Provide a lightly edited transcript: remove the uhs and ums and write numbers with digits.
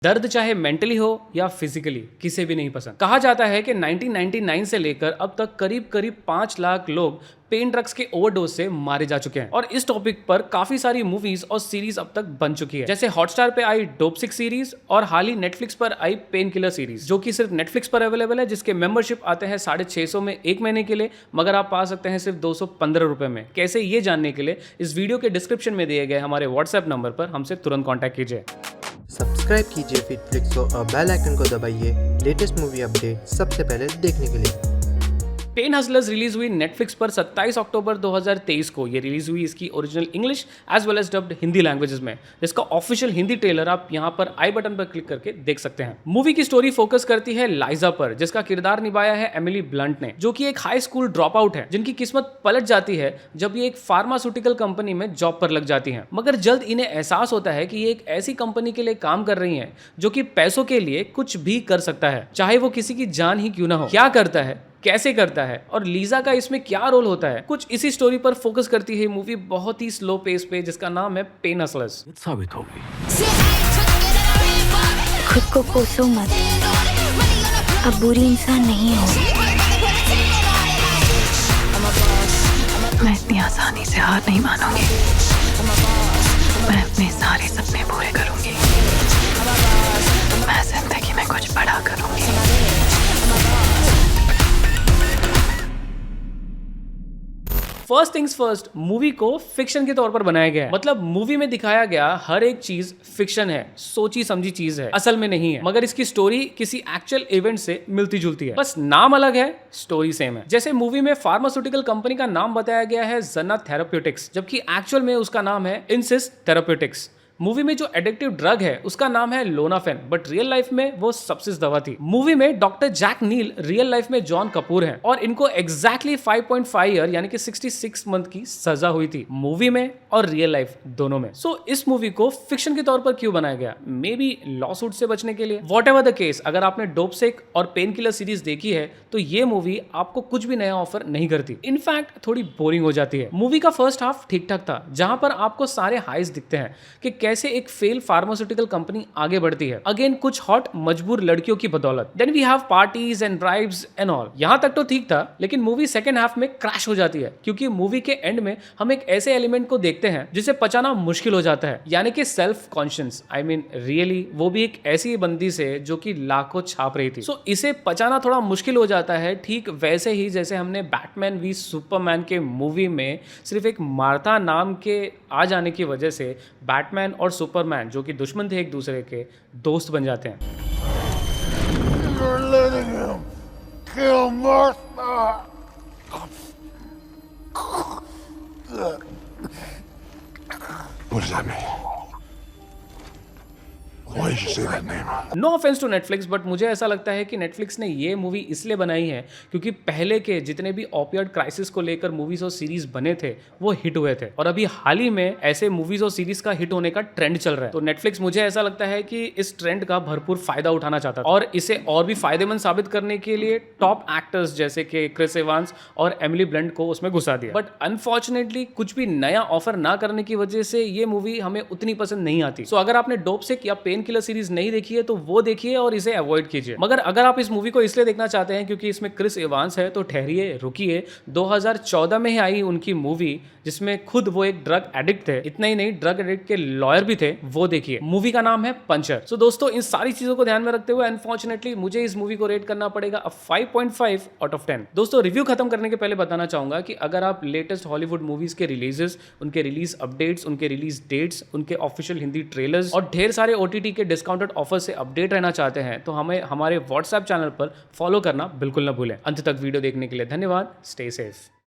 दर्द चाहे मेंटली हो या फिजिकली किसे भी नहीं पसंद। कहा जाता है कि 1999 से लेकर अब तक करीब 5 लाख लोग पेन ड्रग्स के ओवरडोज से मारे जा चुके हैं और इस टॉपिक पर काफी सारी मूवीज और सीरीज अब तक बन चुकी है, जैसे हॉटस्टार पे आई डोप सिक सीरीज और हाल ही नेटफ्लिक्स पर आई पेन किलर सीरीज, जो कि सिर्फ नेटफ्लिक्स पर अवेलेबल है, जिसके मेंबरशिप आते हैं 650 में 1 महीने के लिए, मगर आप पा सकते हैं सिर्फ 215 रुपए में। कैसे, ये जानने के लिए इस वीडियो के डिस्क्रिप्शन में दिए गए हमारे व्हाट्सएप नंबर पर हमसे तुरंत कॉन्टैक्ट कीजिए। सब्सक्राइब कीजिए फिटफ्लिक्स को और बेल आइकन को दबाइए लेटेस्ट मूवी अपडेट सबसे पहले देखने के लिए। पेन हसलर्स रिलीज हुई नेटफ्लिक्स पर 27 अक्टूबर 2023 को। ये रिलीज हुई इसकी original English as well as dubbed Hindi languages में, जिसका ऑफिशियल हिंदी ट्रेलर आप यहाँ पर आई बटन पर क्लिक करके देख सकते हैं। मूवी की स्टोरी फोकस करती है लाइजा पर, जिसका किरदार निभाया है एमिली ब्लंट ने, जो कि एक हाई स्कूल ड्रॉप आउट है, जिनकी किस्मत पलट जाती है जब ये एक फार्मास्यूटिकल कंपनी में जॉब पर लग जाती है। मगर जल्द इन्हें एहसास होता है कि ये एक ऐसी कंपनी के लिए काम कर रही है जो कि पैसों के लिए कुछ भी कर सकता है, चाहे वो किसी की जान ही क्यों ना हो। क्या करता है, कैसे करता है और लीजा का इसमें क्या रोल होता है, कुछ इसी स्टोरी पर फोकस करती है मूवी बहुत ही स्लो पेस पे, जिसका नाम है पेन हसलर्स। साबित हो गई। खुद को कोसो मत, अब बुरी इंसान नहीं हो। मैं इतनी आसानी से हार नहीं मानूंगी। मैं अपने सारे सपने पूरे करूंगी। मैं जिंदगी में कुछ बड़ा करूंगी। फर्स्ट थिंग्स फर्स्ट, मूवी को फिक्शन के तौर पर बनाया गया है। मतलब मूवी में दिखाया गया हर एक चीज फिक्शन है, सोची समझी चीज है, असल में नहीं है। मगर इसकी स्टोरी किसी एक्चुअल इवेंट से मिलती जुलती है, बस नाम अलग है, स्टोरी सेम है। जैसे मूवी में फार्मास्यूटिकल कंपनी का नाम बताया गया है जना थेराप्यूटिक्स, जबकि एक्चुअल में उसका नाम है इंसिस थेराप्यूटिक्स। मूवी में जो एडिक्टिव ड्रग है उसका नाम है लोनाफेन, बट रियल लाइफ में वो सबसिस दवा थी। मूवी में डॉक्टर जैक नील रियल लाइफ में जॉन कपूर हैं और इनको एग्जैक्टली 5.5 ईयर यानी कि 66 मंथ की सजा हुई थी, मूवी में और रियल लाइफ दोनों में। सो इस मूवी को फिक्शन के तौर पर क्यों बनाया गया? मे बी लॉ सूट से बचने के लिए। वॉट एवर द केस, अगर आपने डोप सिक और पेन किलर सीरीज देखी है तो ये मूवी आपको कुछ भी नया ऑफर नहीं करती, इनफैक्ट थोड़ी बोरिंग हो जाती है। मूवी का फर्स्ट हाफ ठीक ठाक था, जहां पर आपको सारे हाइज दिखते हैं कि कैसे एक फेल फार्मास्यूटिकल कंपनी आगे बढ़ती है, अगेन कुछ हॉट मजबूर लड़कियों की बदौलत। Then we have parties and drives and all. यहां तक तो ठीक था, लेकिन मूवी सेकंड हाफ में क्रैश हो जाती है, क्योंकि मूवी के एंड में हम एक ऐसे एलिमेंट को देखते हैं जिसे पचाना मुश्किल हो जाता है, यानी कि self conscious. I mean really, वो भी एक ऐसी बंदी से जो कि लाखों छाप रही थी। सो इसे पचाना थोड़ा मुश्किल हो जाता है, ठीक वैसे ही जैसे हमने बैटमैन वी सुपरमैन के मूवी में सिर्फ एक मार्था नाम के आ जाने की वजह से बैटमैन और सुपरमैन, जो कि दुश्मन थे एक दूसरे के, दोस्त बन जाते हैं। You're letting him kill Martha. What does that mean? Why did you say that name? No offense to Netflix, but मुझे ऐसा लगता है कि नेटफ्लिक्स ने ये मूवी इसलिए बनाई है क्योंकि पहले के जितने भी ऑपियड क्राइसिस को लेकर मूवीज और सीरीज बने थे वो हिट हुए थे, और अभी हाल ही में ऐसे मूवीज और सीरीज का हिट होने का ट्रेंड चल रहा है। तो नेटफ्लिक्स, मुझे ऐसा लगता है कि इस ट्रेंड का भरपूर फायदा उठाना चाहता था और इसे और भी फायदेमंद साबित करने के लिए टॉप एक्टर्स जैसे कि क्रिस एवांस और एमिली ब्लंट को उसमें घुसा दिया। बट अनफॉर्चुनेटली कुछ भी नया ऑफर ना करने की वजह से ये मूवी हमें उतनी पसंद नहीं आती। सो अगर आपने डोप सिक या पेन किलर सीरीज नहीं देखी है तो वो देखिए और इसे अवॉइड कीजिए। मगर अगर आप इस मूवी को इसलिए देखना चाहते हैं क्योंकि इसमें क्रिस एवांस है तो ठहरिए, रुकिए। 2014 में ही आई उनकी मूवी जिसमें खुद वो एक ड्रग एडिक्ट थे, इतना ही नहीं ड्रग एडिक्ट के लॉयर भी थे, वो देखिए। मूवी का नाम है पंचर। सो दोस्तों, इन सारी चीजों को ध्यान में रखते हुए अनफॉर्चुनेटली मुझे इस मूवी को रेट करना पड़ेगा 5.5 आउट ऑफ 10। दोस्तों, रिव्यू खत्म करने के पहले बताना चाहूंगा कि अगर आप लेटेस्ट हॉलीवुड मूवीज के रिलीजेस, उनके रिलीज अपडेट्स, उनके रिलीज डेट्स, उनके ऑफिशियल हिंदी ट्रेलर्स और ढेर सारे OTT के डिस्काउंटेड ऑफर से अपडेट रहना चाहते हैं तो हमें हमारे व्हाट्सएप चैनल पर फॉलो करना बिल्कुल ना भूलें। अंत तक वीडियो देखने के लिए धन्यवाद। Stay safe.